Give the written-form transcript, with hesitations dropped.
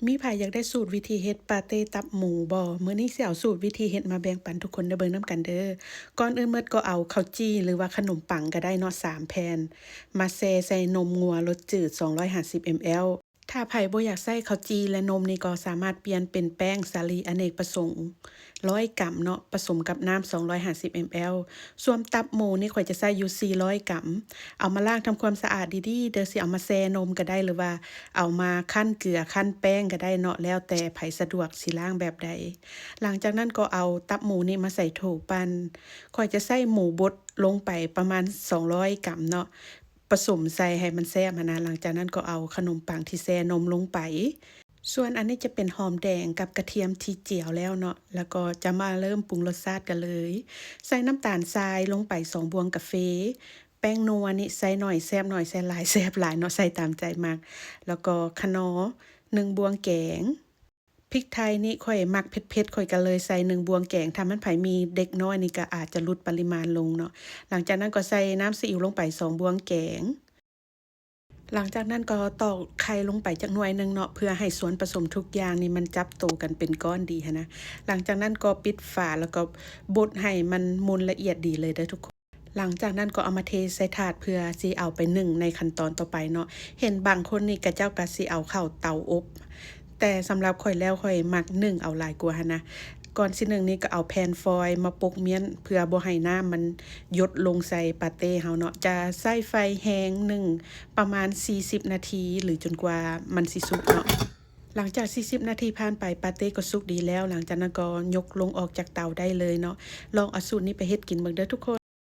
มีไผอยากได้สูตรวิธีเฮ็ดปาเต้ตับหมูบ่มื้อนี้สิเอาสูตรวิธีเฮ็ดมาแบ่งปันทุกคนได้เบิ่งนำกันเด้อก่อนอื่นหมดก็เอาข้าวจี้หรือว่าขนมปังก็ได้เนาะ3แผ่นมาแช่ใส่นมงัวรสจืด250 ml ถ้าไผบ่อยากใส่ข้าวจี้และนมนี่ก็สามารถเปลี่ยนเป็นแป้งสาลีอเนกประสงค์100 กรัมเนาะผสมกับน้ำ250 ml ส่วนตับหมูนี่ข้อยจะใส่อยู่400 กรัมเอามาล้างทำความสะอาดดีๆเดี๋ยวสิเอามาแช่นมก็ได้หรือว่าเอามาคั่นเกลือคั่นแป้งก็ได้เนาะแล้วแต่ไผสะดวกสิล้างแบบใดหลังจากนั้นก็เอาตับหมูนี่มาใส่โถปั่นข้อยจะใส่หมูบดลงไปประมาณ200 กรัมเนาะผสมใส่ให้มันแซ่บหั้นนะหลังจากนั้นก็เอาขนมปังที่แช่นมลงไปส่วนอันนี้จะเป็นหอมแดงกับกระเทียมที่เจียวแล้วเนาะแล้วก็จะมาเริ่มปรุงรสชาติกันเลยใส่น้ำตาลทรายลงไป2บวงกาแฟแป้งนัวนี่ใส่หน่อยแซ่บหน่อยใส่หลายแซ่บหลายเนาะใส่ตามใจมักแล้วก็คะน้อ1บวงแกงพริกไทยนี่ข้อยมักเผ็ดๆข้อยก็เลยใส่1บวงแกงถ้ามันไผมีเด็กน้อยนี่ก็อาจจะลดปริมาณลงเนาะหลังจากนั้นก็ใส่น้ำซีอิ๊วลงไป2บวงแกง หลังจากนั้นก็ตอกไข่ลงไปจักหน่วยหนึ่งเนาะเพื่อให้ส่วนผสมทุกอย่างนี่มันจับตัวกันเป็นก้อนดีหั้นนะหลังจากนั้นก็ปิดฝาแล้วก็บดให้มันมุนละเอียดดีเลยเด้อทุกคนหลังจากนั้นก็เอามาเทใส่ถาดเพื่อสิเอาไปนึ่งในขั้นตอนต่อไปเนาะเห็นบางคนนี่ก็เจ้าก็สิเอาเข้าเตาอบแต่สำหรับข้อยแล้วข้อยมักนึ่งเอาหลายกว่าหั้นนะก่อนสินึ่งนี่ก็เอาแผ่นฟอยล์มาปกเมียนเพื่อบ่ให้น้ำมันหยดลงใส่ปาเต้เฮาเนาะจะใส่ไฟแรงนึ่งประมาณ40นาทีหรือจนกว่ามันสิสุกเนาะหลังจาก40นาทีผ่านไปปาเต้ก็สุกดีแล้วหลังจากนั้นก็ยกลงออกจากเตาได้เลยเนาะลองเอาสูตรนี้ไปเฮ็ดกินเบิ่งเด้อทุกคน